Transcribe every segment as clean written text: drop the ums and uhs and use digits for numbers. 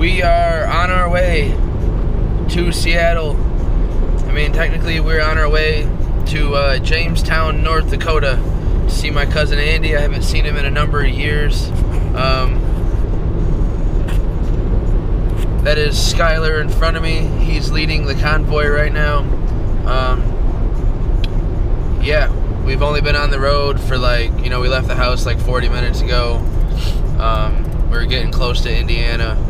We are on our way to Seattle. I mean, technically we're on our way to Jamestown, North Dakota to see my cousin Andy. I haven't seen him in a number of years. That is Skyler in front of me. He's leading the convoy right now. Yeah, we've only been on the road for we left the house like 40 minutes ago. We're getting close to Indiana.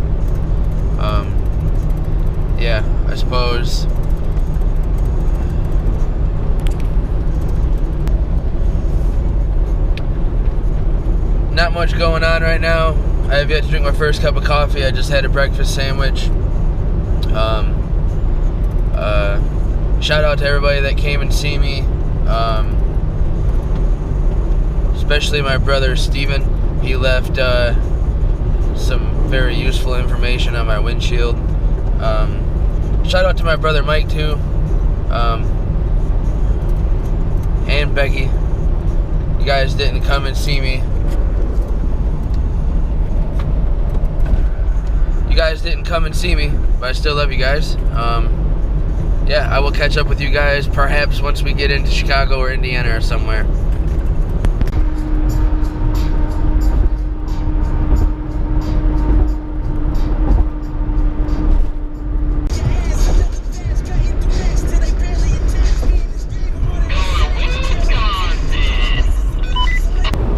Yeah, I suppose. Not much going on right now. I have yet to drink my first cup of coffee. I just had a breakfast sandwich. Shout out to everybody that came and see me. Especially my brother Steven. He left some very useful information on my windshield. Shout out to my brother Mike too. And Becky. You guys didn't come and see me. You guys didn't come and see me, but I still love you guys. Yeah, I will catch up with you guys perhaps once we get into Chicago or Indiana or somewhere.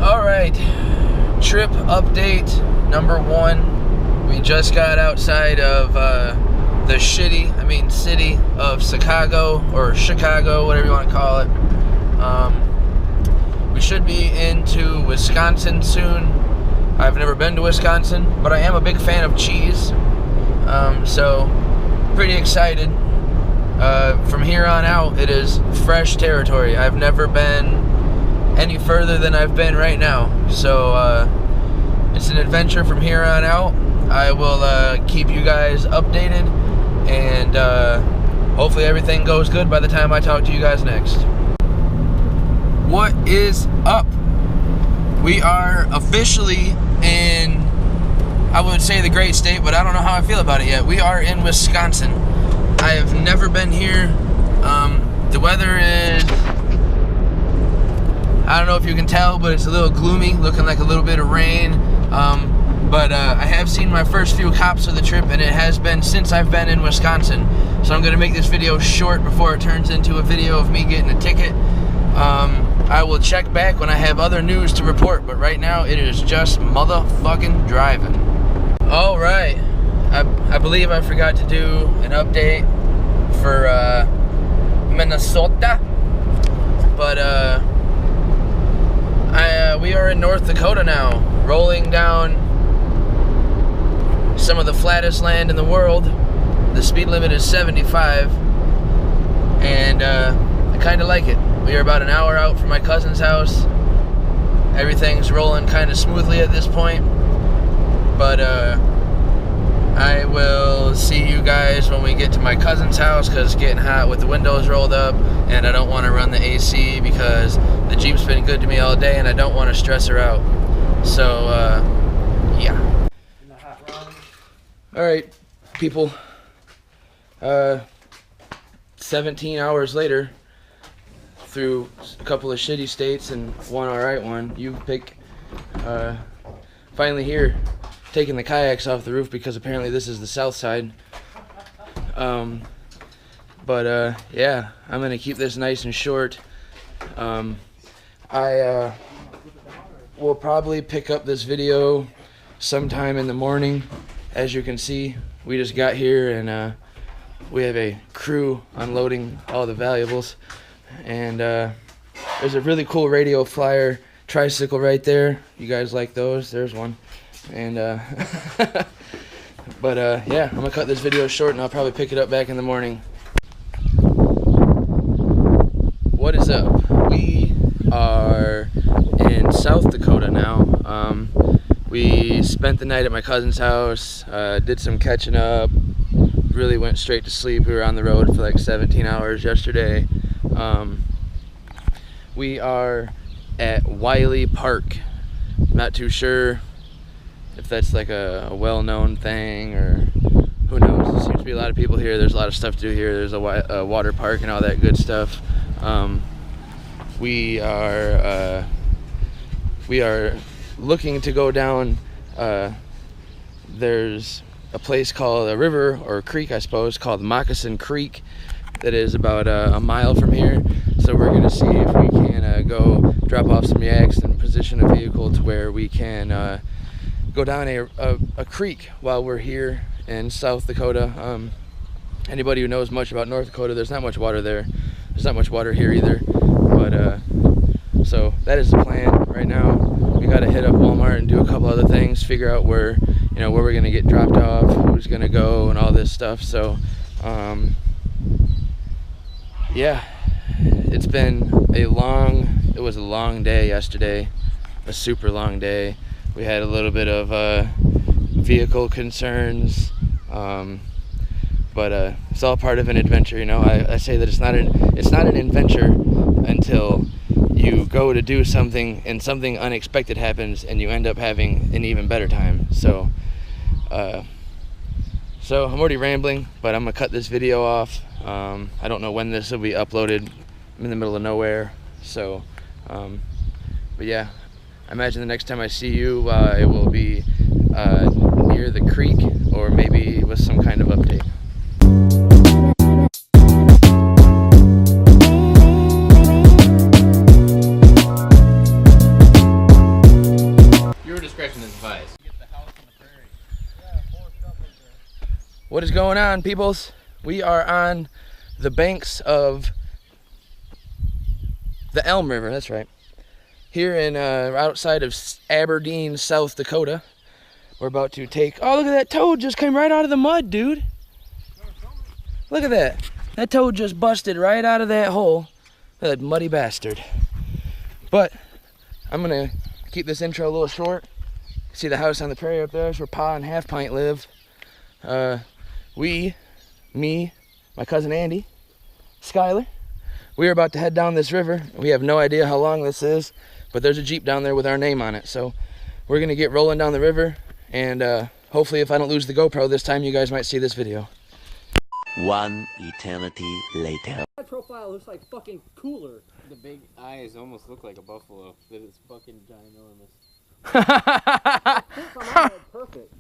Alright, trip update number 1. We just got outside of the city of Chicago, or Chicago, whatever you want to call it. We should be into Wisconsin soon. I've never been to Wisconsin, but I am a big fan of cheese. So, pretty excited. From here on out, it is fresh territory. I've never been any further than I've been right now. So, it's an adventure from here on out. I will keep you guys updated, and hopefully everything goes good by the time I talk to you guys next. What is up? We are officially in, I would say, the great state, but I don't know how I feel about it yet. We are in Wisconsin. I have never been here. The weather is, I don't know if you can tell, but it's a little gloomy, looking like a little bit of rain. But I have seen my first few cops of the trip, and it has been since I've been in Wisconsin. So I'm going to make this video short before it turns into a video of me getting a ticket. I will check back when I have other news to report, but right now it is just motherfucking driving. Alright, I believe I forgot to do an update for Minnesota, but we are in North Dakota now, rolling down some of the flattest land in the world. The speed limit is 75, and I kind of like it. We are about an hour out from my cousin's house. Everything's rolling kind of smoothly at this point, but I will see you guys when we get to my cousin's house, because it's getting hot with the windows rolled up, and I don't want to run the AC because the Jeep's been good to me all day and I don't want to stress her out. So yeah. Alright, people, 17 hours later, through a couple of shitty states and one alright one, you pick, finally here, taking the kayaks off the roof, because apparently this is the south side. Yeah, I'm going to keep this nice and short. I will probably pick up this video sometime in the morning. As you can see, we just got here, and we have a crew unloading all the valuables. And there's a really cool radio flyer tricycle right there. You guys like those? There's one. And yeah, I'm gonna cut this video short, and I'll probably pick it up back in the morning. What is up? We are in South Dakota now. We spent the night at my cousin's house, did some catching up, really went straight to sleep. We were on the road for like 17 hours yesterday. We are at Wiley Park. Not too sure if that's like a well-known thing, or who knows. There seems to be a lot of people here. There's a lot of stuff to do here. There's a water park and all that good stuff. We are looking to go down. There's a place called a river, or a creek I suppose, called Moccasin Creek, that is about a mile from here. So we're gonna see if we can go drop off some yaks and position a vehicle to where we can go down a creek while we're here in South Dakota. Anybody who knows much about North Dakota, there's not much water there. There's not much water here either. But so that is the plan right now. We got to hit up Walmart and do a couple other things, figure out where we're gonna get dropped off, who's gonna go, and all this stuff. So yeah, it was a long day yesterday, a super long day. We had a little bit of vehicle concerns, but it's all part of an adventure, I say that it's not an adventure until you go to do something and something unexpected happens and you end up having an even better time. So I'm already rambling, but I'm gonna cut this video off. I don't know when this will be uploaded. I'm in the middle of nowhere, so but yeah, I imagine the next time I see you, it will be near the creek, or maybe with some kind of update. Your discretion is advised. What is going on, peoples? We are on the banks of the Elm River, that's right. Here in outside of Aberdeen, South Dakota. We're about to take, oh, look at that toad just came right out of the mud, dude. Look at that. That toad just busted right out of that hole. That muddy bastard. But I'm gonna keep this intro a little short. See the house on the prairie up there? That's where Pa and Half Pint live. Me, my cousin Andy, Skyler, we are about to head down this river. We have no idea how long this is, but there's a Jeep down there with our name on it. So we're gonna get rolling down the river, and hopefully if I don't lose the GoPro this time, you guys might see this video. One eternity later. My profile looks like fucking cooler. The big eyes almost look like a buffalo, but it's fucking ginormous. Perfect.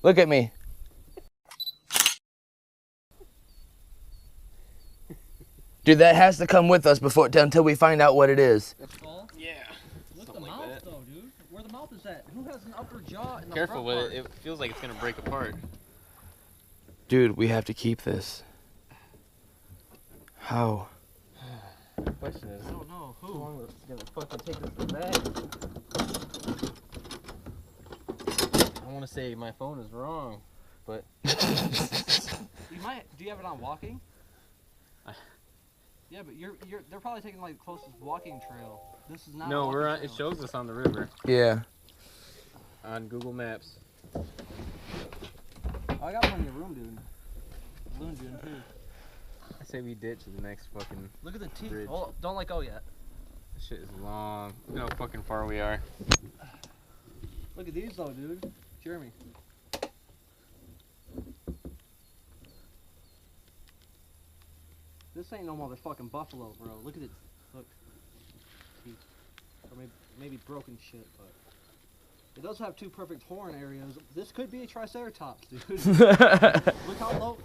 Look at me. Dude, that has to come with us until we find out what it is. The skull? Yeah. Look at the mouth like though, dude. Where the mouth is at? Who has an upper jaw in the Careful front with part? it. It feels like it's gonna break apart. Dude, we have to keep this. How? The question is, I don't know. how Who? long is it gonna fucking take us to the bag? I want to say my phone is wrong, but You might. Do you have it on walking? I- Yeah, but they're probably taking like the closest walking trail. This is not. no, a we're on. walking It trail. shows us on the river Yeah. on Google Maps. Oh, I got plenty of room, dude. Balloon dune too. I say we ditch the next fucking. Look at the teeth. Bridge. Oh, don't let go yet. This shit is long. Look how fucking far we are. Look at these though, dude. Jeremy. This ain't no motherfucking buffalo, bro. Look at it. Look. Teeth. Or maybe broken shit, but it does have two perfect horn areas. This could be a triceratops, dude. Look how low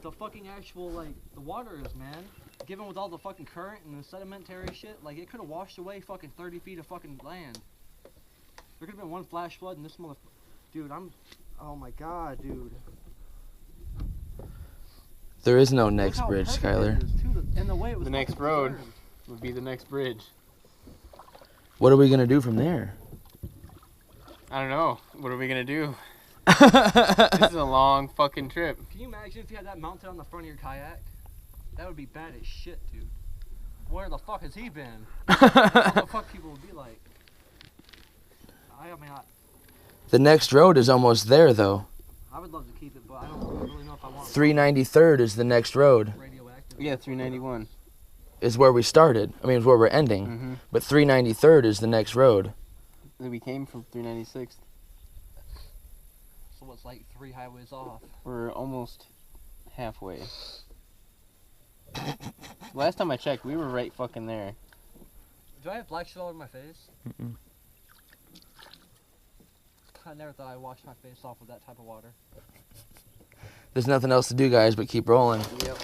the fucking actual the water is, man. Given with all the fucking current and the sedimentary shit, like it could have washed away fucking 30 feet of fucking land. There could have been one flash flood and this dude, oh my god, dude. There is no Look next how bridge, perfect it Skyler. is, too, and the way it was The next fucking road. preserved. Would be the next bridge. What are we gonna do from there? I don't know. What are we gonna do? This is a long fucking trip. Can you imagine if you had that mounted on the front of your kayak? That would be bad as shit, dude. Where the fuck has he been? What the fuck people would be like? I mean, The next road is almost there, though. I would love to keep it, but I don't really know if I want 393rd is the next road. radioactive. Yeah, 391. is where we started. I mean, is where we're ending. Mm-hmm. But 393rd is the next road. We came from 396th. So what's like 3 highways off? We're almost halfway. Last time I checked, we were right fucking there. Do I have black shit all over my face? Mm-mm. I never thought I'd wash my face off with that type of water. There's nothing else to do, guys, but keep rolling. Yep.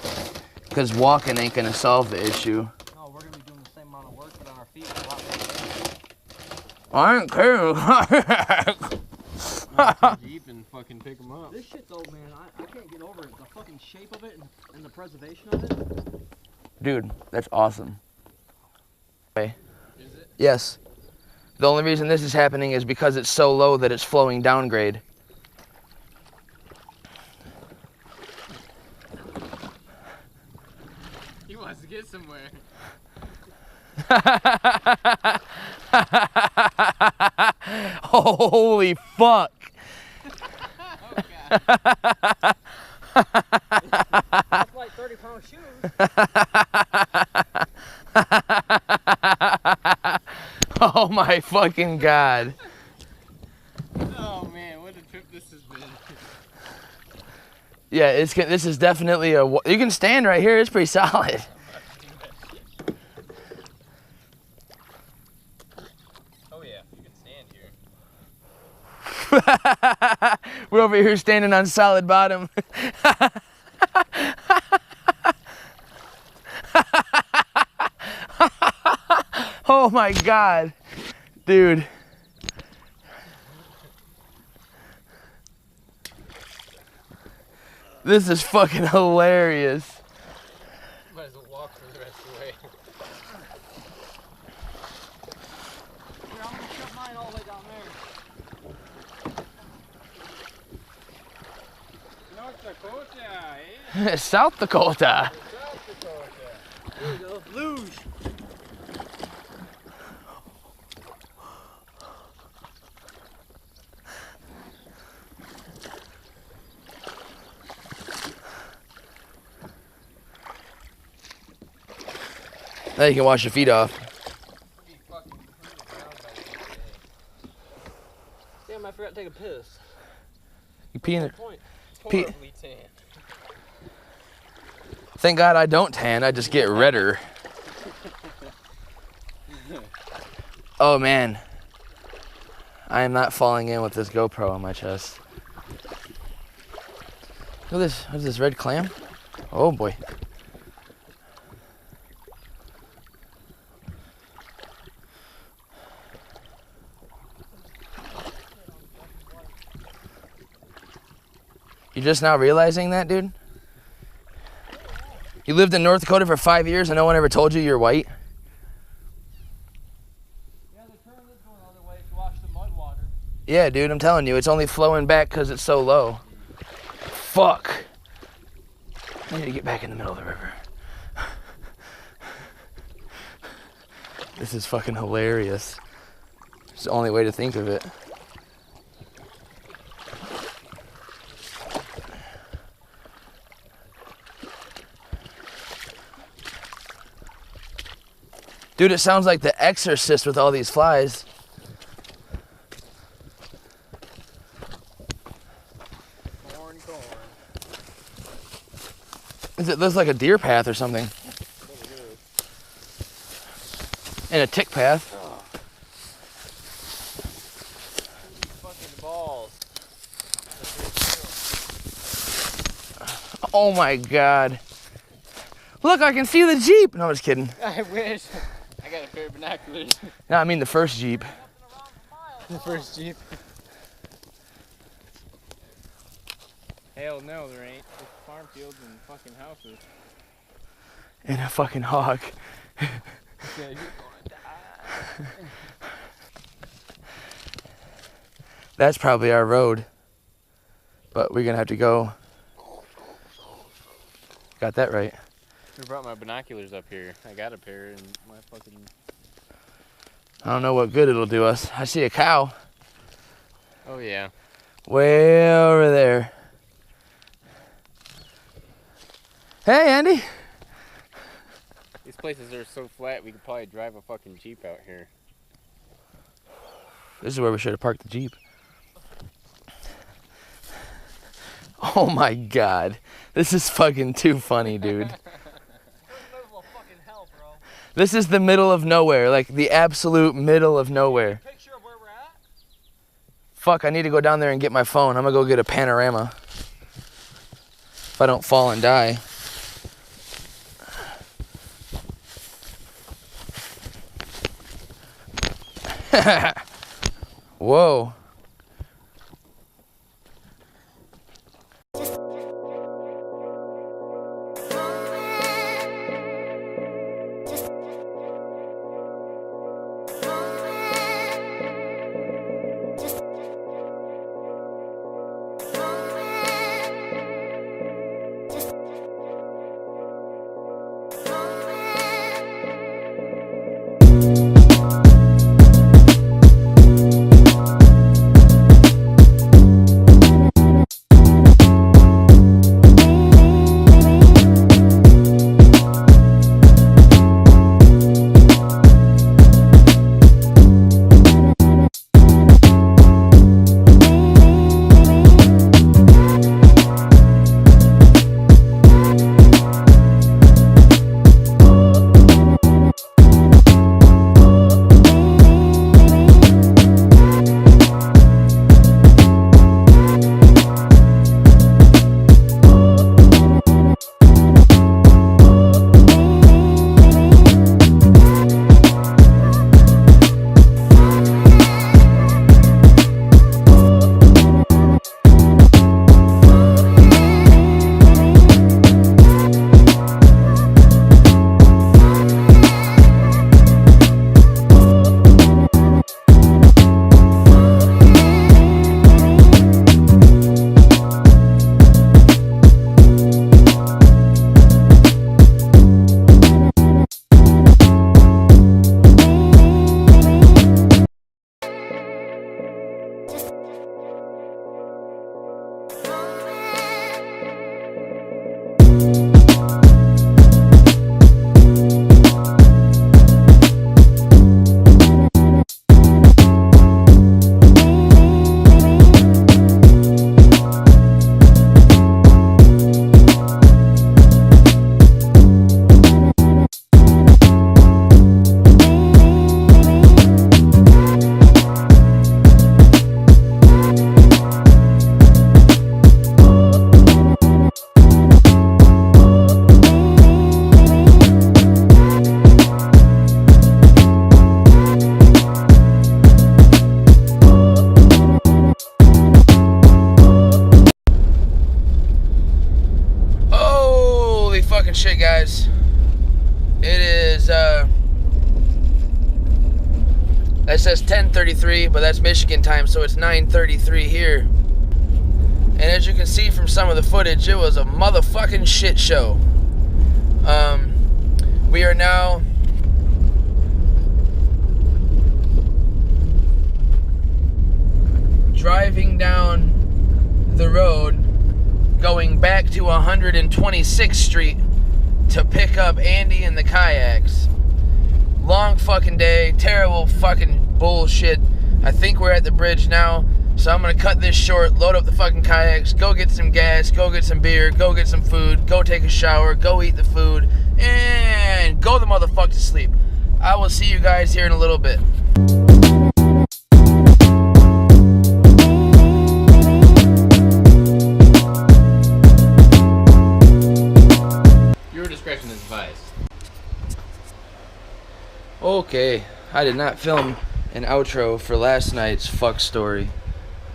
Because walking ain't gonna solve the issue. No, we're gonna be doing the same amount of work, but on our feet a lot more. I ain't care. Jeep and fucking pick them up. This shit though, man, I can't get over it. The fucking shape of it and the preservation of it. Dude, that's awesome. Okay. Is it? Yes. The only reason this is happening is because it's so low that it's flowing downgrade. He wants to get somewhere. Holy fuck. Oh, God. That's like 30-pound shoes. Oh my fucking god. Oh, man, what a trip this has been. Yeah, this is definitely a... You can stand right here. It's pretty solid. Oh, yeah, you can stand here. We're over here standing on solid bottom. Oh my god. Dude. This is fucking hilarious. Might as well walk for the rest of the way. Here, I'm gonna shut mine all the way down there. North Dakota, eh? South Dakota. South Dakota. There you go. Luge. Now you can wash your feet off. Be fucking clean the ground by the end of the day. Damn, I forgot to take a piss. You pee in it. Point. Pee- Horribly tan. Thank God I don't tan. I just get redder. Oh man. I am not falling in with this GoPro on my chest. Look at this. What is this, red clam? Oh boy. You just now realizing that, dude? You lived in North Dakota for 5 years and no one ever told you you're white? Yeah, the current is going the other way to wash the mud water. Yeah, dude, I'm telling you, it's only flowing back because it's so low. Fuck. I need to get back in the middle of the river. This is fucking hilarious. It's the only way to think of it. Dude, it sounds like The Exorcist with all these flies. Corn. It looks like a deer path or something. And a tick path. Fucking balls. Oh my god. Look, I can see the Jeep. No, I'm just kidding. I wish. I got a pair of binoculars. No, I mean the first Jeep. The first Jeep. Hell no, there ain't. There's farm fields and fucking houses. And a fucking hawk. Yeah, you're gonna die. That's probably our road. But we're gonna have to go. Got that right. I brought my binoculars up here. I got a pair and my fucking... I don't know what good it'll do us. I see a cow Oh yeah. way over there. Hey, Andy. These places are so flat, we could probably drive a fucking Jeep out here. This is where we should have parked the Jeep. Oh my god. This is fucking too funny, dude. This is the middle of nowhere, like the absolute middle of nowhere. Picture of where we're at? Fuck, I need to go down there and get my phone. I'm gonna go get a panorama. If I don't fall and die. Whoa. Shit, guys. It is that says 10:33, but that's Michigan time, so it's 9:33 here. And as you can see from some of the footage, it was a motherfucking shit show. We are now driving down the road going back to 126th Street to pick up Andy and the kayaks. Long fucking day, terrible fucking bullshit. I think we're at the bridge now, so I'm gonna cut this short, load up the fucking kayaks, go get some gas, go get some beer, go get some food, go take a shower, go eat the food, and go the motherfucker to sleep. I will see you guys here in a little bit. Discretion is advised. Okay, I did not film an outro for last night's fuck story.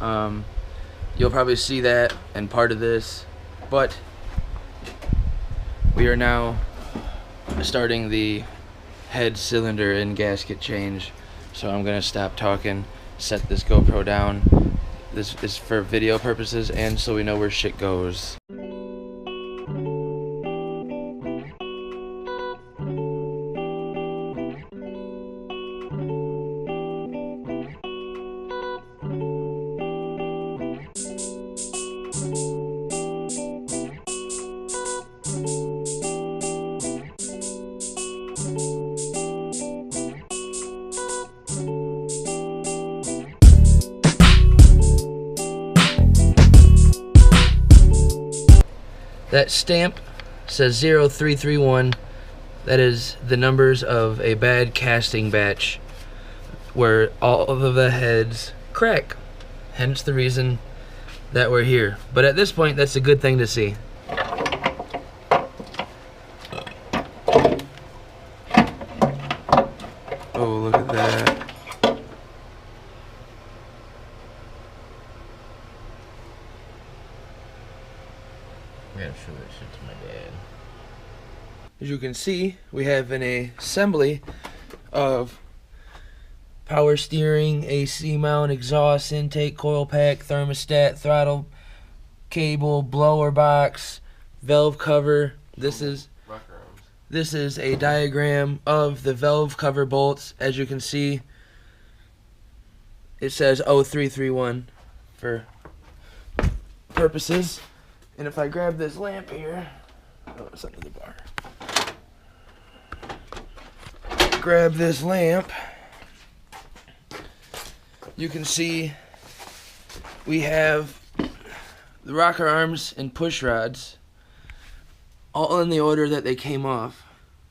You'll probably see that and part of this, but we are now starting the head cylinder and gasket change. So I'm gonna stop talking, set this GoPro down. This is for video purposes and so we know where shit goes. That stamp says 0331. That is the numbers of a bad casting batch where all of the heads crack. Hence the reason that we're here. But at this point, that's a good thing to see. Oh, look at that. I gotta show this shit to my dad. As you can see, we have an assembly of power steering, AC mount, exhaust, intake, coil pack, thermostat, throttle, cable, blower box, valve cover. This is a diagram of the valve cover bolts. As you can see, it says 0331 for purposes. And if I grab this lamp here, oh, it's under the bar. Grab this lamp, you can see we have the rocker arms and push rods all in the order that they came off,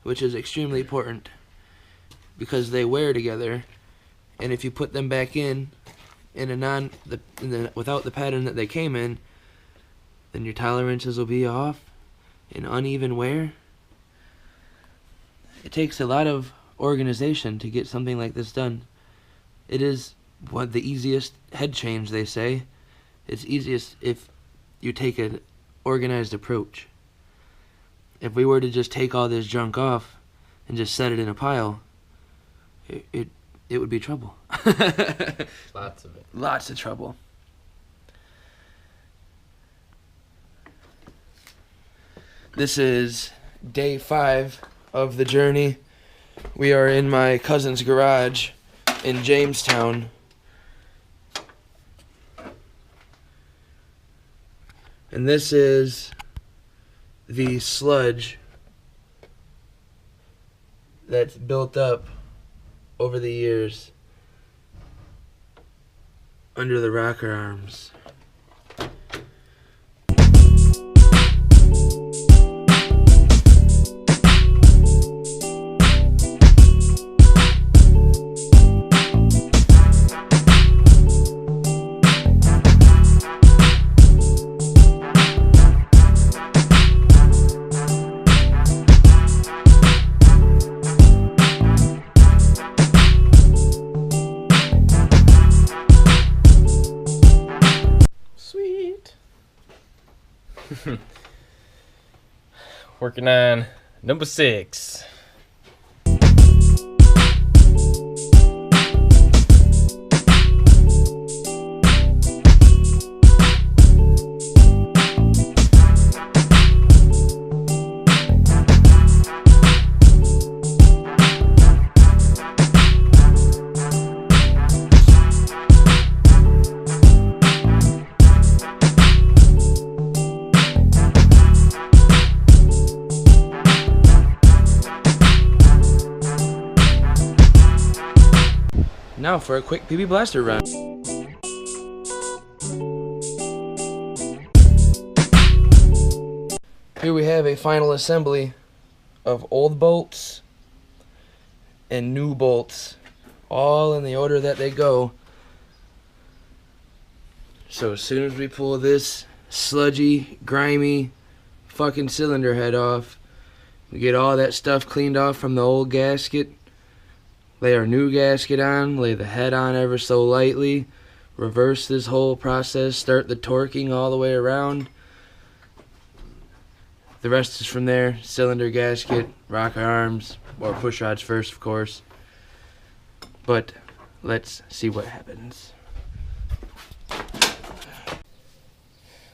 which is extremely important because they wear together, and if you put them back in without the pattern that they came in, then your tolerances will be off and uneven wear. It takes a lot of organization to get something like this done. It is the easiest head change, they say. It's easiest if you take an organized approach. If we were to just take all this junk off and just set it in a pile, it would be trouble. Lots of it. Lots of trouble. This is day 5 of the journey. We are in my cousin's garage in Jamestown. And this is the sludge that's built up over the years under the rocker arms. Working on number 6. Now for a quick PB Blaster run. Here we have a final assembly of old bolts and new bolts, all in the order that they go. So as soon as we pull this sludgy, grimy fucking cylinder head off, we get all that stuff cleaned off from the old gasket, lay our new gasket on, lay the head on ever so lightly, reverse this whole process, start the torquing all the way around. The rest is from there: cylinder, gasket, rocker arms, or push rods first, of course. But let's see what happens.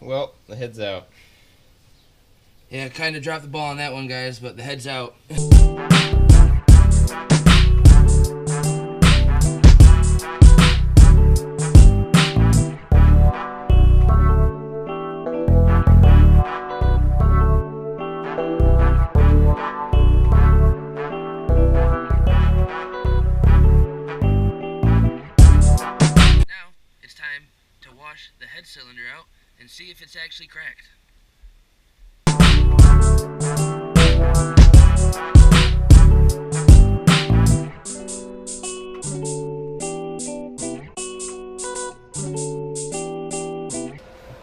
Well, the head's out. Yeah, kind of dropped the ball on that one, guys, but the head's out. The head cylinder out and see if it's actually cracked.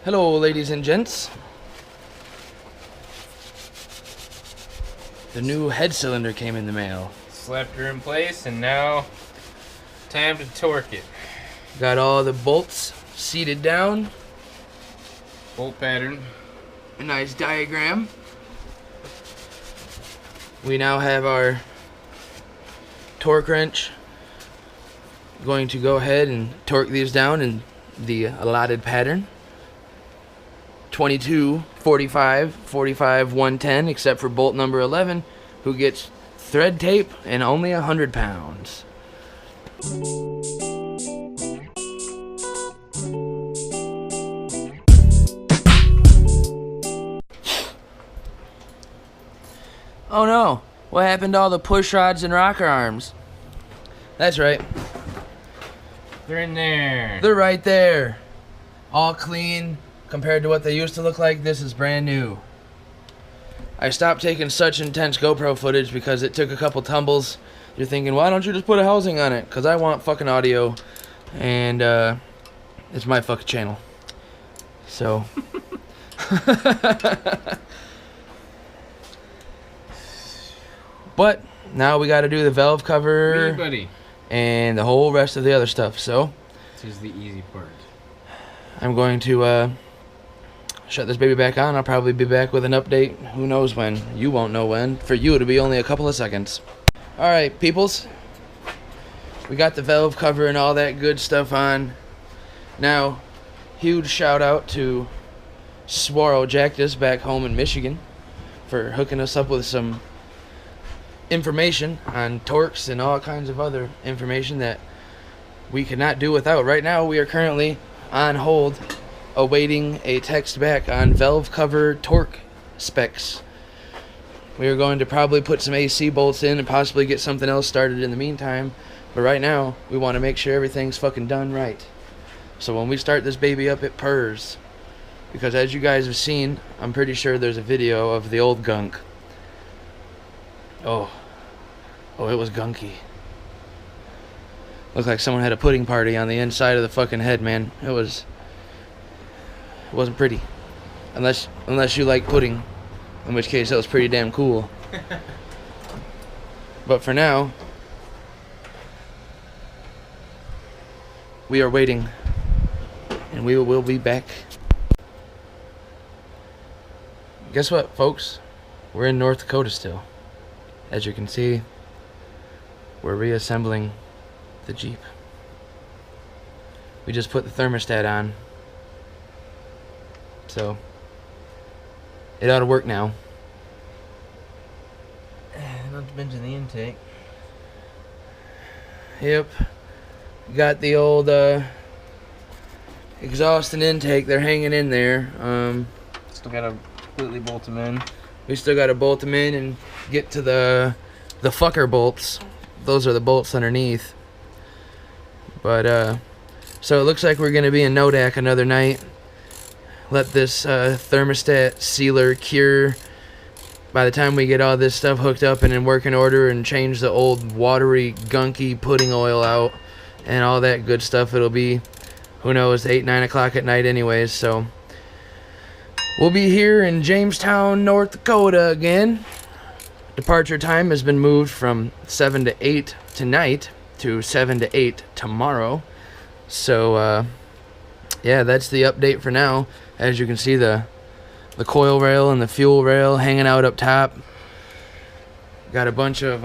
Hello, ladies and gents. The new head cylinder came in the mail. Slapped her in place, and now time to torque it. Got all the bolts seated down. Bolt pattern. A nice diagram. We now have our torque wrench. Going to go ahead and torque these down in the allotted pattern. 22, 45, 45, 110, except for bolt number 11, who gets thread tape and only 100 pounds. Oh no, what happened to all the push rods and rocker arms? That's right, They're in there. they're right there. All clean compared to what they used to look like. This is brand new. I stopped taking such intense GoPro footage because it took a couple tumbles. You're thinking, why don't you just put a housing on it? Because I want fucking audio, and it's my fucking channel. So. But now we got to do the valve cover Hey, buddy. and the whole rest of the other stuff. So This is the easy part. I'm going to shut this baby back on. I'll probably be back with an update. Who knows when? You won't know when. For you, it'll be only a couple of seconds. All right, peoples. We got the valve cover and all that good stuff on. Now, huge shout out to Swaro Jactus back home in Michigan for hooking us up with some information on torques and all kinds of other information that we could not do without. Right now, we are currently on hold awaiting a text back on valve cover torque specs. We are going to probably put some AC bolts in and possibly get something else started in the meantime, but right now we want to make sure everything's fucking done right, so when we start this baby up it purrs, because as you guys have seen, I'm pretty sure there's a video of the old gunk. Oh, it was gunky. Looked like someone had a pudding party on the inside of the fucking head, man. It wasn't pretty. Unless you like pudding, in which case that was pretty damn cool. But for now, we are waiting, and we will be back. Guess what, folks? We're in North Dakota still. As you can see, we're reassembling the Jeep. We just put the thermostat on, so it ought to work now. Not to mention the intake. Yep. Got the old exhaust and intake. They're hanging in there. Still gotta completely bolt them in. We still got to bolt them in and get to the fucker bolts. Those are the bolts underneath. But so it looks like we're gonna be in Nodak another night. Let this thermostat sealer cure. By the time we get all this stuff hooked up and in working order and change the old watery, gunky pudding oil out and all that good stuff, it'll be, who knows, 8, 9 o'clock at night anyways. So we'll be here in Jamestown, North Dakota again. Departure time has been moved from 7 to 8 tonight to 7 to 8 tomorrow. So yeah, that's the update for now. As you can see, the coil rail and the fuel rail hanging out up top. Got a bunch of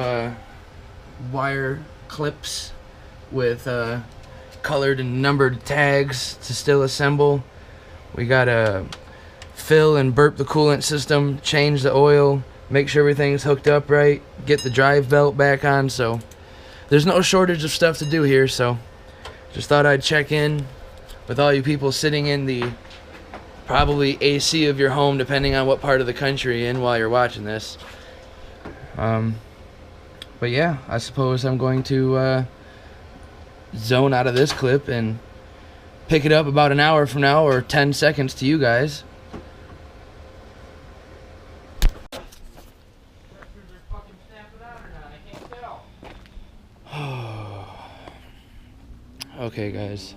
wire clips with colored and numbered tags to still assemble. We gotta fill and burp the coolant system, change the oil, make sure everything's hooked up right, get the drive belt back on. So there's no shortage of stuff to do here. So just thought I'd check in with all you people sitting in the probably AC of your home, depending on what part of the country you're in while you're watching this. But yeah, I suppose I'm going to zone out of this clip and pick it up about an hour from now, or 10 seconds to you guys. Okay, guys.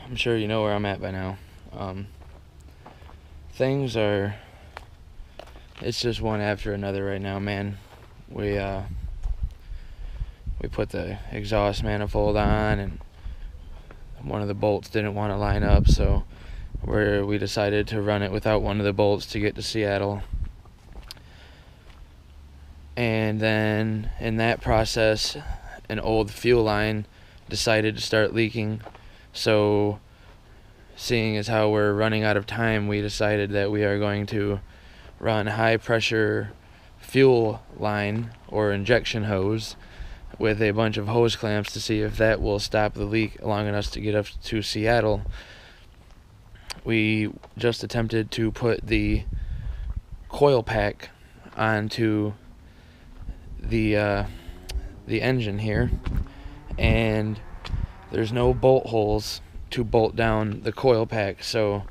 I'm sure you know where I'm at by now. Things are, it's just one after another right now, man. We put the exhaust manifold on, and one of the bolts didn't want to line up, so we decided to run it without one of the bolts to get to Seattle. And then in that process, an old fuel line decided to start leaking. So seeing as how we're running out of time, we decided that we are going to run high pressure fuel line or injection hose with a bunch of hose clamps to see if that will stop the leak long enough to get up to Seattle. We just attempted to put the coil pack onto the engine here, and there's no bolt holes to bolt down the coil pack. So,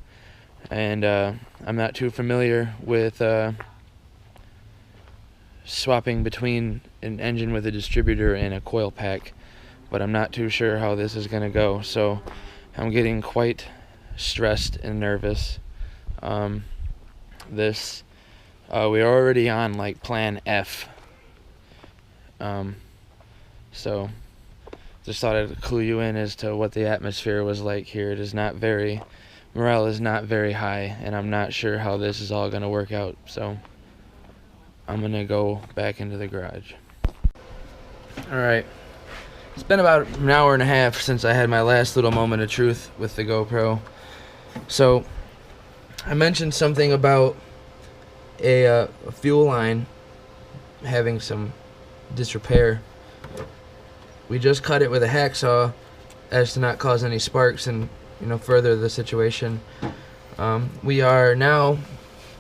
and I'm not too familiar with swapping between an engine with a distributor and a coil pack, but I'm not too sure how this is gonna go. So I'm getting quite stressed and nervous. We're already on like plan F. So just thought I'd clue you in as to what the atmosphere was like here. It is not very, morale is not very high, and I'm not sure how this is all gonna work out. So I'm gonna go back into the garage. Alright, it's been about an hour and a half since I had my last little moment of truth with the GoPro. So I mentioned something about a fuel line having some disrepair. We just cut it with a hacksaw as to not cause any sparks and, you know, further the situation. We are now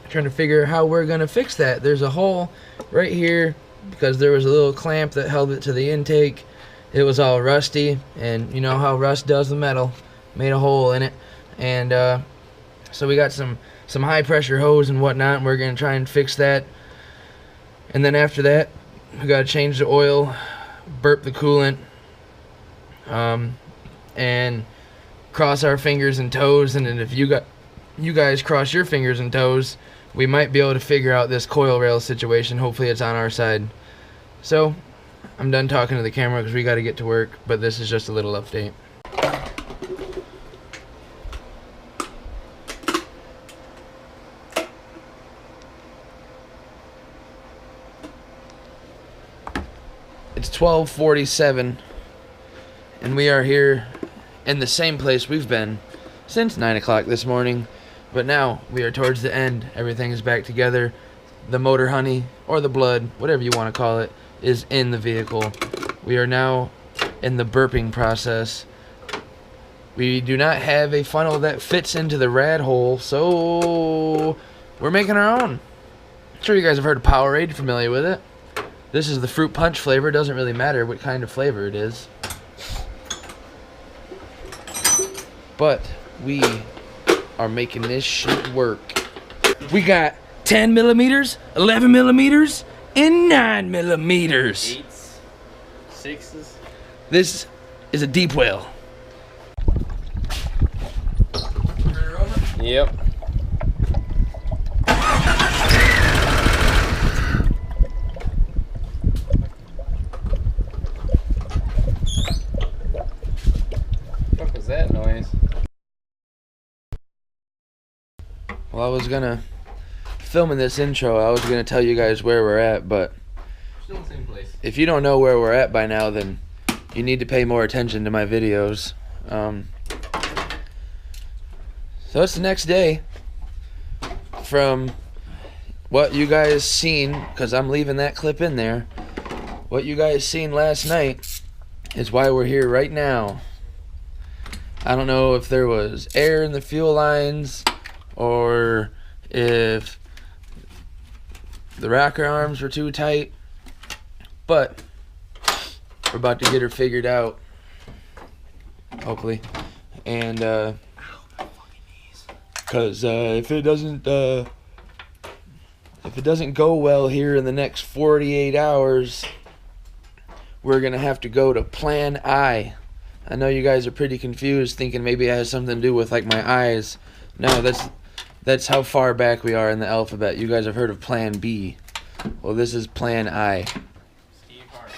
trying to figure out how we're gonna fix that. There's a hole right here because there was a little clamp that held it to the intake. It was all rusty, and you know how rust does the metal. Made a hole in it, and so we got some high pressure hose and whatnot, and we're gonna try and fix that. And then after that, we gotta change the oil, burp the coolant, and cross our fingers and toes. And then if you guys cross your fingers and toes, we might be able to figure out this coil rail situation. Hopefully it's on our side. So I'm done talking to the camera because we got to get to work, but this is just a little update. It's 12:47 and we are here in the same place we've been since 9 o'clock this morning, but now we are towards the end. Everything is back together. The motor honey, or the blood, whatever you want to call it, is in the vehicle. We are now in the burping process. We do not have a funnel that fits into the rad hole, so we're making our own. I'm sure you guys have heard of Powerade, familiar with it. This is the fruit punch flavor. Doesn't really matter what kind of flavor it is, but we are making this shit work. We got 10 millimeters, 11 millimeters, and 9 millimeters. 8s, 6s. This is a deep well. Yep. What was that noise? Well, I was gonna film in this intro. I was gonna tell you guys where we're at, but Still in the same place. if you don't know where we're at by now, then you need to pay more attention to my videos. So it's the next day from what you guys seen, because I'm leaving that clip in there. What you guys seen last night is why we're here right now. I don't know if there was air in the fuel lines or if the rocker arms were too tight, but we're about to get her figured out, hopefully. And because if it doesn't go well here in the next 48 hours, we're gonna have to go to Plan I. I know you guys are pretty confused, thinking maybe it has something to do with like my eyes. No, that's how far back we are in the alphabet. You guys have heard of Plan B. Well, this is Plan I. Steve Harvey.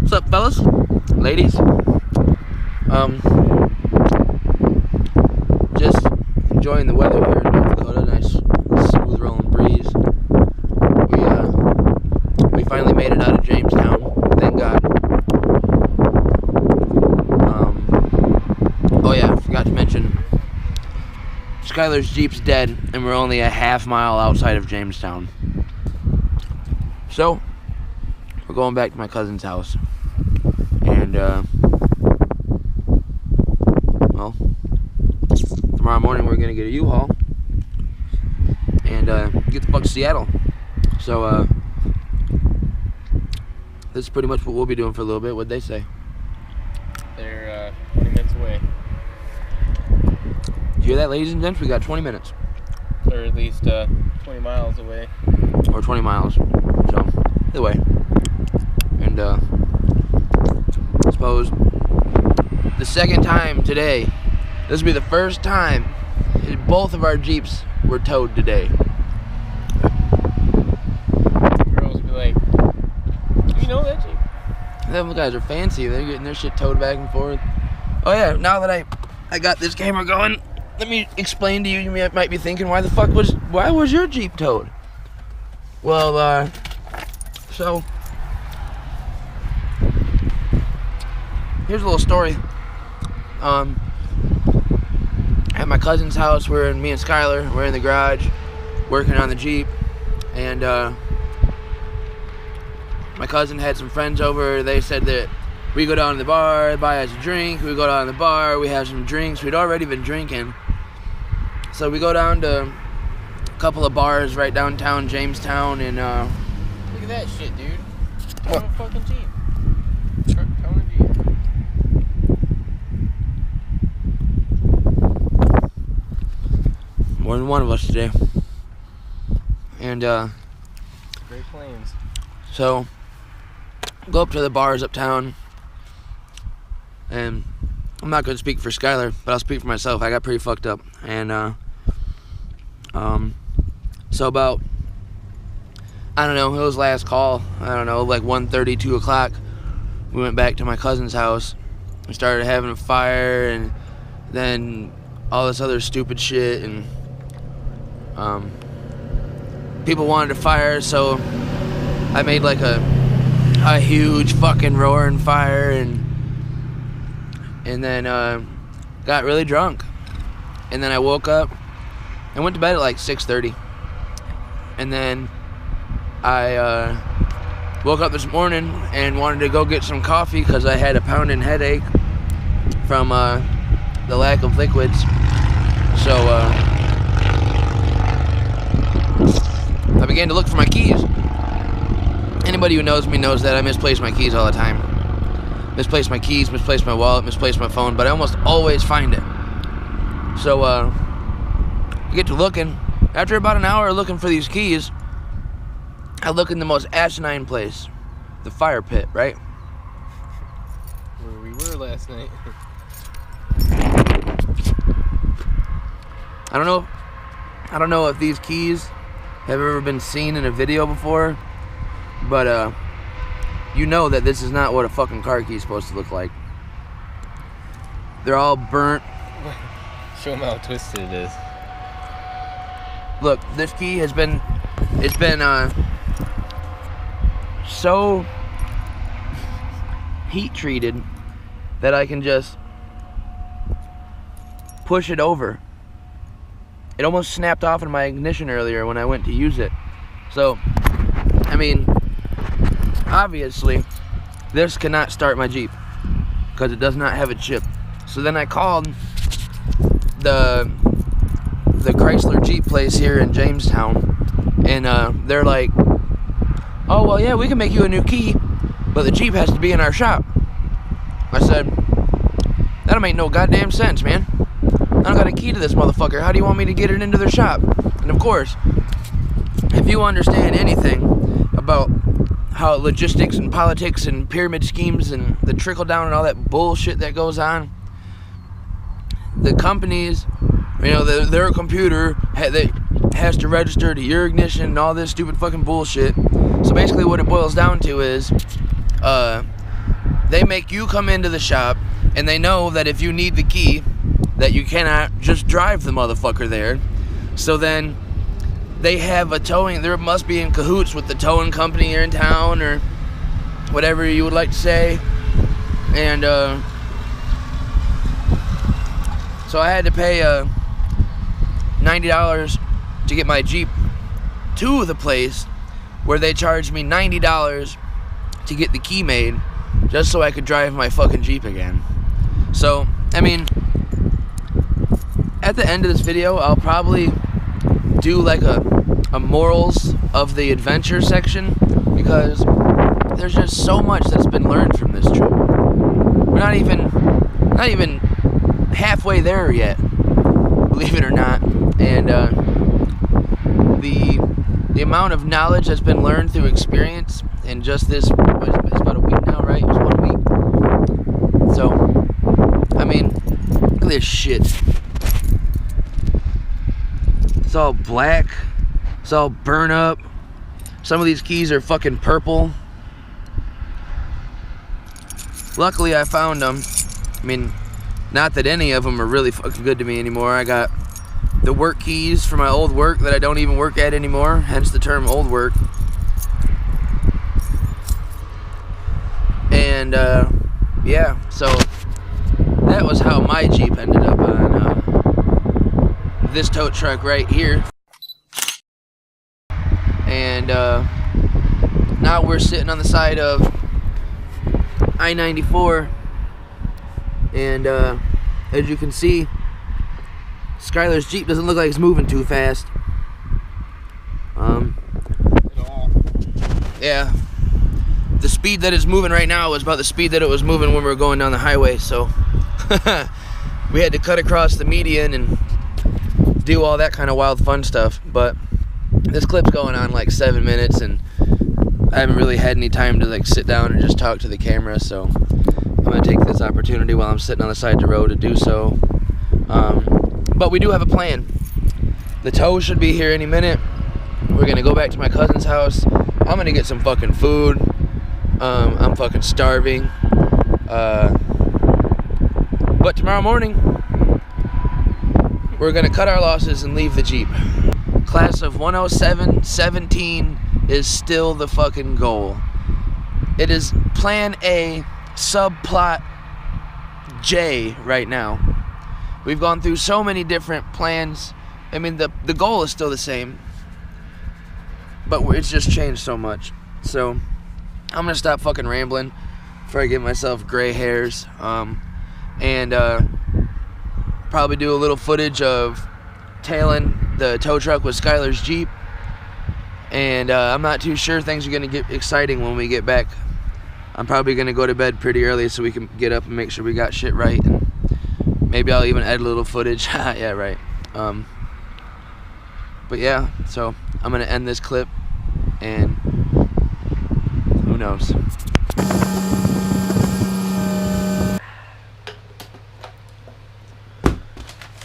What's up, fellas? Ladies? Just enjoying the weather here in North Dakota. Nice, smooth rolling breeze. We finally made it out of Jamestown. Thank God. Oh yeah, I forgot to mention, Skylar's Jeep's dead, and we're only a half mile outside of Jamestown. So, we're going back to my cousin's house. And, well, tomorrow morning we're gonna get a U-Haul and get the fuck to Seattle. So, this is pretty much what we'll be doing for a little bit. What'd they say? They're 20 minutes away. Did you hear that, ladies and gents? We got 20 minutes. Or at least 20 miles away. Or 20 miles. So, either way. And, I suppose the second time today, this will be the first time both of our Jeeps were towed today. Girls will be like, do you know that Jeep? Them guys are fancy. They're getting their shit towed back and forth. Oh yeah, now that I got this camera going, let me explain to you. You might be thinking, why was your Jeep towed? Well, so here's a little story. At my cousin's house, me and Skylar, we're in the garage working on the Jeep, and my cousin had some friends over. They said that we go down to the bar, buy us a drink. We go down to the bar, we have some drinks. We'd already been drinking, so we go down to a couple of bars right downtown Jamestown, and Look at that shit, dude. What? Tow a fucking Jeep. Tow a Jeep. more than one of us today. And Great Plains. so go up to the bars uptown, and I'm not going to speak for Skylar, but I'll speak for myself. I got pretty fucked up, and so about, I don't know, it was last call, I don't know, like 1:30, 2 o'clock, we went back to my cousin's house. We started having a fire, and then all this other stupid shit, and people wanted to fire, so I made like a huge fucking roaring fire, and then got really drunk, and then I woke up and went to bed at like 6:30, and then I woke up this morning and wanted to go get some coffee because I had a pounding headache from the lack of liquids. So I began to look for my keys. Anybody who knows me knows that I misplace my keys all the time. Misplace my keys, misplace my wallet, misplace my phone, but I almost always find it. So I get to looking. After about an hour looking for these keys, I look in the most asinine place, the fire pit, right? Where we were last night. I don't know if these keys have ever been seen in a video before, but you know that this is not what a fucking car key is supposed to look like. They're all burnt. Show them how twisted it is. Look, this key has been, it's been so heat treated that I can just push it over. It almost snapped off in my ignition earlier when I went to use it. So, I mean, obviously, this cannot start my Jeep because it does not have a chip. So then I called the Chrysler Jeep place here in Jamestown, and they're like, oh, well, yeah, we can make you a new key, but the Jeep has to be in our shop. I said, that don't make no goddamn sense, man. I don't got a key to this motherfucker. How do you want me to get it into their shop? And of course, if you understand anything about how logistics and politics and pyramid schemes and the trickle down and all that bullshit that goes on, the companies, you know, their computer that has to register to your ignition and all this stupid fucking bullshit. So basically what it boils down to is they make you come into the shop, and they know that if you need the key, that you cannot just drive the motherfucker there. So then they have a towing, there must be in cahoots with the towing company here in town, or whatever you would like to say. And so I had to pay $90 to get my Jeep to the place where they charged me $90 to get the key made, just so I could drive my fucking Jeep again. So, I mean, at the end of this video, I'll probably do like a morals of the adventure section, because there's just so much that's been learned from this trip. We're not even halfway there yet, believe it or not. And the amount of knowledge that's been learned through experience in just this, it's about a week now, right? It was 1 week. So, I mean, look at this shit. It's all black. It's all burnt up. Some of these keys are fucking purple. Luckily, I found them. I mean, not that any of them are really fucking good to me anymore. I got the work keys for my old work that I don't even work at anymore, hence the term old work. And yeah, so that was how my Jeep ended up on this tow truck right here. And now we're sitting on the side of I-94, and as you can see, Skylar's Jeep doesn't look like it's moving too fast. Yeah, the speed that it's moving right now is about the speed that it was moving when we were going down the highway, so we had to cut across the median and do all that kind of wild fun stuff. But this clip's going on like 7 minutes, and I haven't really had any time to like sit down and just talk to the camera, so I'm gonna take this opportunity while I'm sitting on the side of the road to do so. But we do have a plan. The tow should be here any minute. We're gonna go back to my cousin's house. I'm gonna get some fucking food. I'm fucking starving. But tomorrow morning, we're gonna cut our losses and leave the Jeep. Class of 107-17 is still the fucking goal. It is plan A, subplot J right now. We've gone through so many different plans. I mean, the goal is still the same, but it's just changed so much. So I'm gonna stop fucking rambling before I get myself gray hairs, and probably do a little footage of tailing the tow truck with Skylar's Jeep. And I'm not too sure things are gonna get exciting when we get back. I'm probably gonna go to bed pretty early so we can get up and make sure we got shit right, and maybe I'll even edit a little footage. Yeah, right. But yeah, so I'm gonna end this clip, and who knows.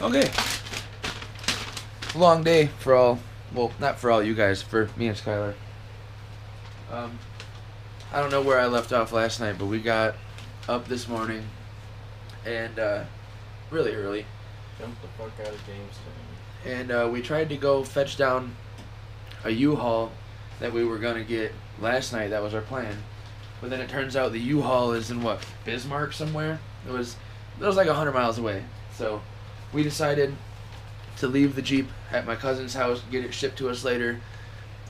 Okay. Long day for all, well, not for all you guys, for me and Skylar. I don't know where I left off last night, but we got up this morning, and really early. Jump the fuck out of Jamestown. And we tried to go fetch down a U-Haul that we were gonna get last night. That was our plan. But then it turns out the U-Haul is in what, Bismarck somewhere? It was like 100 miles away. So we decided to leave the Jeep at my cousin's house, get it shipped to us later.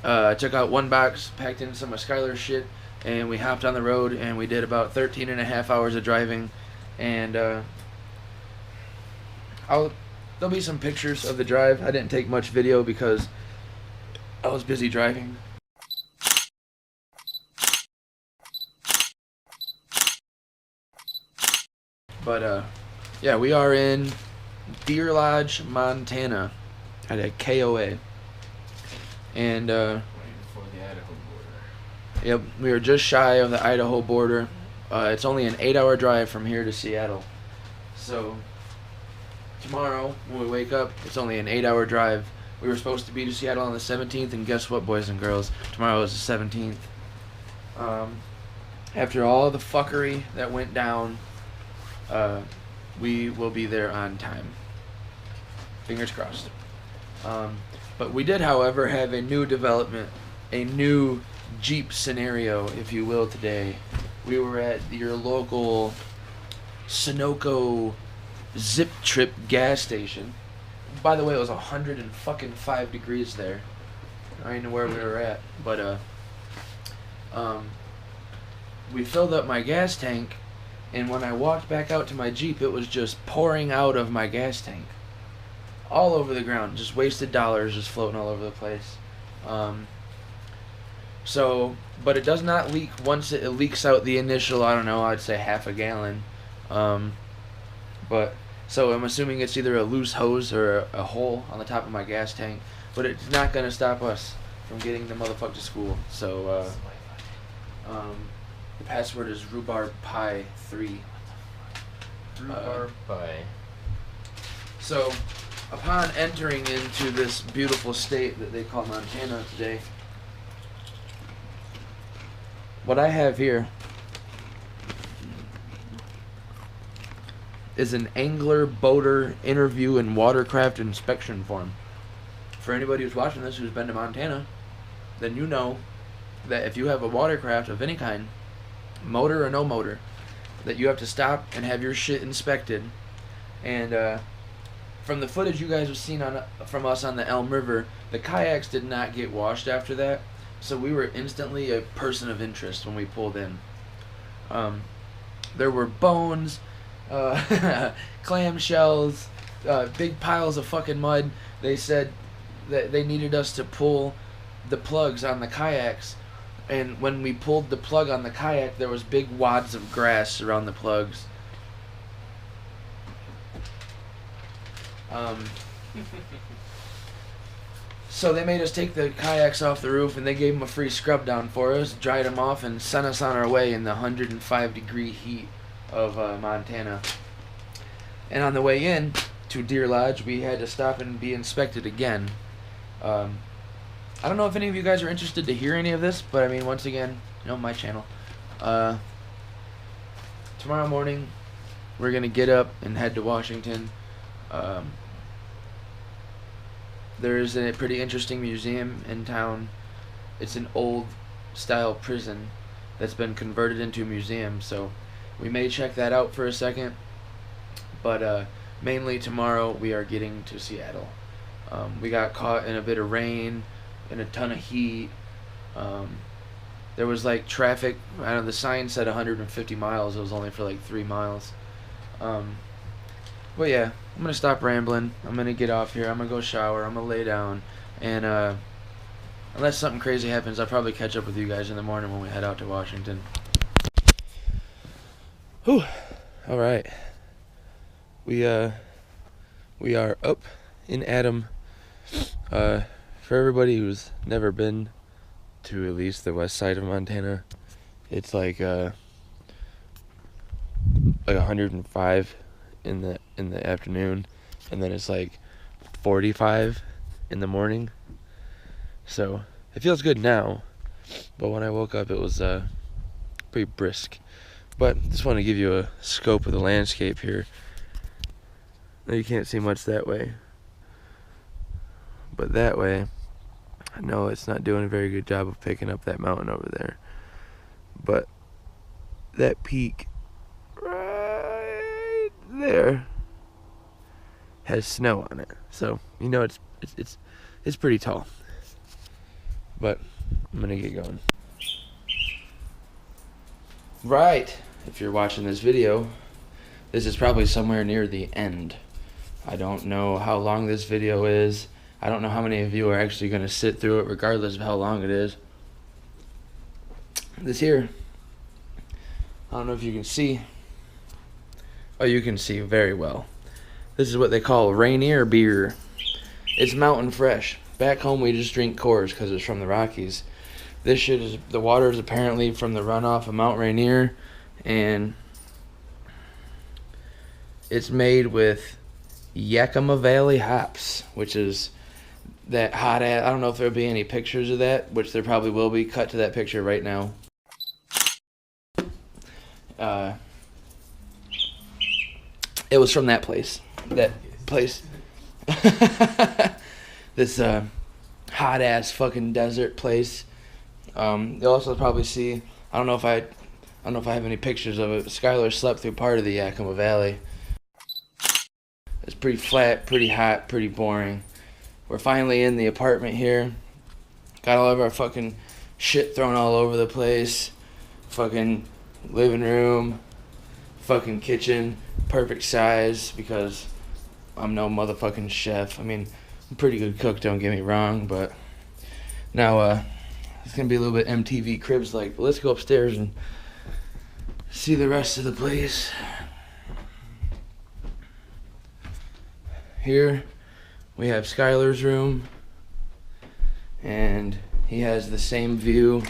Took out one box, packed in some of Skylar's shit, and we hopped on the road, and we did about 13 and a half hours of driving. And there'll be some pictures of the drive. I didn't take much video because I was busy driving. But yeah, we are in Deer Lodge, Montana, at a KOA, and yep, we are just shy of the Idaho border. It's only an 8-hour drive from here to Seattle. So tomorrow when we wake up, it's only an 8-hour drive. We were supposed to be to Seattle on the 17th, and guess what, boys and girls? Tomorrow is the 17th. After all the fuckery that went down, we will be there on time. Fingers crossed. But we did, however, have a new development, a new Jeep scenario, if you will, today. We were at your local Sunoco Zip Trip gas station. By the way, it was 105 degrees there. I don't even know where we were at, but we filled up my gas tank, and when I walked back out to my Jeep, it was just pouring out of my gas tank all over the ground, just wasted dollars just floating all over the place. But it does not leak once it leaks out the initial, I don't know, I'd say half a gallon. So I'm assuming it's either a loose hose or a hole on the top of my gas tank, but it's not gonna stop us from getting the motherfucker to school. So the password is rhubarb pie 3. Rhubarb pie. So upon entering into this beautiful state that they call Montana today, what I have here is an angler boater interview and watercraft inspection form. For anybody who's watching this who's been to Montana, then you know that if you have a watercraft of any kind, motor or no motor, that you have to stop and have your shit inspected. And from the footage you guys have seen from us on the Elm River, the kayaks did not get washed after that, so we were instantly a person of interest when we pulled in. There were bones, clamshells, big piles of fucking mud. They said that they needed us to pull the plugs on the kayaks, and when we pulled the plug on the kayak, there was big wads of grass around the plugs. So they made us take the kayaks off the roof, and they gave them a free scrub down for us, dried them off, and sent us on our way in the 105-degree heat of Montana. And on the way in to Deer Lodge, we had to stop and be inspected again. I don't know if any of you guys are interested to hear any of this, but I mean, once again, you know, my channel. Tomorrow morning, we're gonna get up and head to Washington. There's a pretty interesting museum in town. It's an old style prison that's been converted into a museum, so we may check that out for a second. But mainly tomorrow we are getting to Seattle. We got caught in a bit of rain and a ton of heat. There was like traffic. I don't know, the sign said 150 miles. It was only for like 3 miles. But yeah, I'm gonna stop rambling. I'm gonna get off here. I'm gonna go shower. I'm gonna lay down, and unless something crazy happens, I'll probably catch up with you guys in the morning when we head out to Washington. Whew. All right. We are up in Adam. For everybody who's never been to at least the west side of Montana, it's like 105 in the afternoon, and then it's like 45 in the morning. So it feels good now, but when I woke up it was pretty brisk. But just want to give you a scope of the landscape here. Now you can't see much that way, but that way, I know it's not doing a very good job of picking up that mountain over there. But that peak right there has snow on it, so you know it's pretty tall. But I'm gonna get going. Right, if you're watching this video, this is probably somewhere near the end. I don't know how long this video is. I don't know how many of you are actually going to sit through it regardless of how long it is. This here, I don't know if you can see, Oh, you can see very well. This is what they call Rainier beer. It's mountain fresh. Back home we just drink Coors because it's from the Rockies. This shit is, the water is apparently from the runoff of Mount Rainier, and it's made with Yakima Valley hops, which is that hot ass. I don't know if there'll be any pictures of that, which there probably will be. Cut to that picture right now. It was from that place. That place. This hot ass fucking desert place. You'll also probably see. I don't know if I have any pictures of it. Skylar slept through part of the Yakima Valley. It's pretty flat, pretty hot, pretty boring. We're finally in the apartment here. Got all of our fucking shit thrown all over the place. Fucking living room, fucking kitchen, perfect size because I'm no motherfucking chef. I mean, I'm a pretty good cook, don't get me wrong, but now it's gonna be a little bit MTV Cribs like. But let's go upstairs and see the rest of the place. Here we have Skylar's room, and he has the same view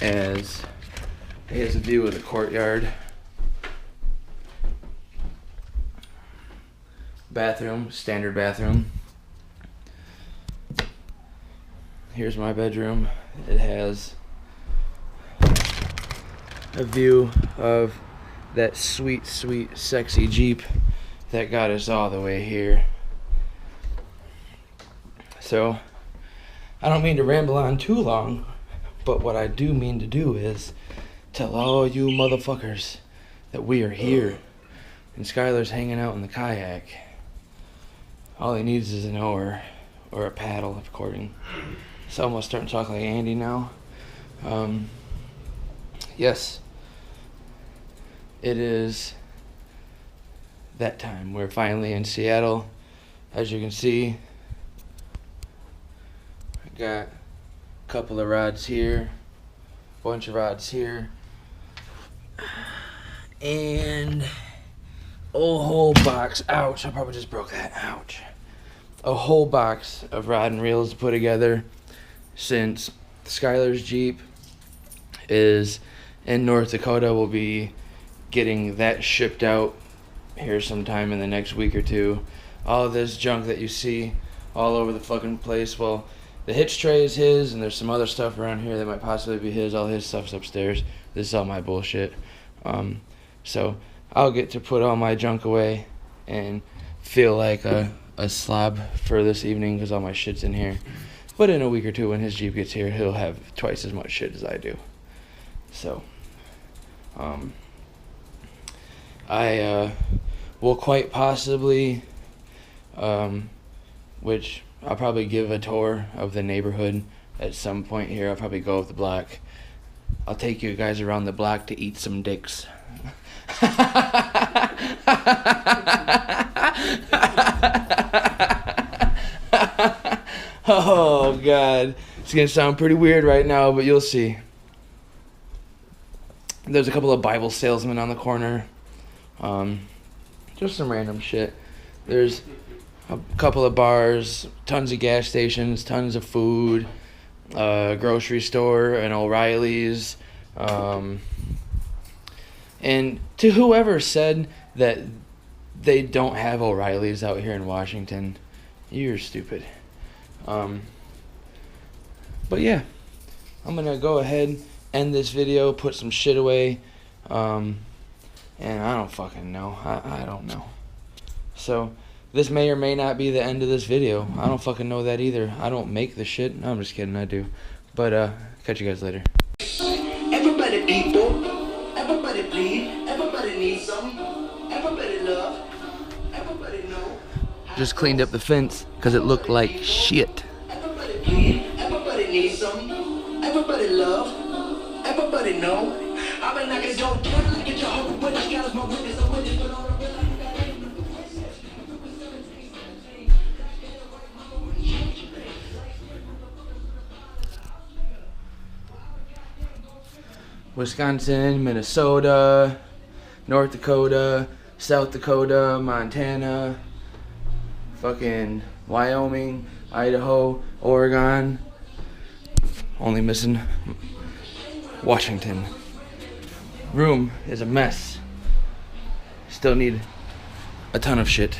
as, he has a view of the courtyard. Bathroom, standard bathroom. Here's my bedroom. It has a view of that sweet, sweet, sexy Jeep that got us all the way here. So, I don't mean to ramble on too long, but what I do mean to do is tell all you motherfuckers that we are here. And Skylar's hanging out in the kayak. All he needs is an oar or a paddle, according. It's almost starting to talk like Andy now. Yes, it is that time. We're finally in Seattle. As you can see, I got a couple of rods here, bunch of rods here, and a whole box. Ouch, I probably just broke that. Ouch. A whole box of rod and reels to put together, since Skylar's Jeep is in North Dakota. We'll be getting that shipped out here sometime in the next week or two. All of this junk that you see all over the fucking place, well, the hitch tray is his, and there's some other stuff around here that might possibly be his. All his stuff's upstairs. This is all my bullshit. So I'll get to put all my junk away and feel like a slob for this evening because all my shit's in here. But in a week or two when his Jeep gets here, he'll have twice as much shit as I do. So, I will quite possibly, which I'll probably give a tour of the neighborhood at some point here. I'll probably go up the block. I'll take you guys around the block to eat some dicks. Oh God, it's gonna sound pretty weird right now, but you'll see. There's a couple of Bible salesmen on the corner. Just some random shit. There's a couple of bars, tons of gas stations, tons of food, grocery store, and O'Reilly's. And to whoever said that they don't have O'Reilly's out here in Washington, you're stupid. But yeah, I'm gonna go ahead, end this video, put some shit away, and I don't fucking know. I don't know. So this may or may not be the end of this video. I don't fucking know that either. I don't make the shit. No, I'm just kidding, I do. But catch you guys later. Everybody people, everybody bleed, everybody needs some, everybody love, everybody know. Just cleaned up the fence because it looked like shit. Everybody bleed, everybody needs some, everybody love, everybody know. I've been knocking the door down, get your hope with the scales, my witness, I'm witness, but all the real life Wisconsin, Minnesota, North Dakota, South Dakota, Montana, fucking Wyoming, Idaho, Oregon. Only missing Washington. Room is a mess. Still need a ton of shit.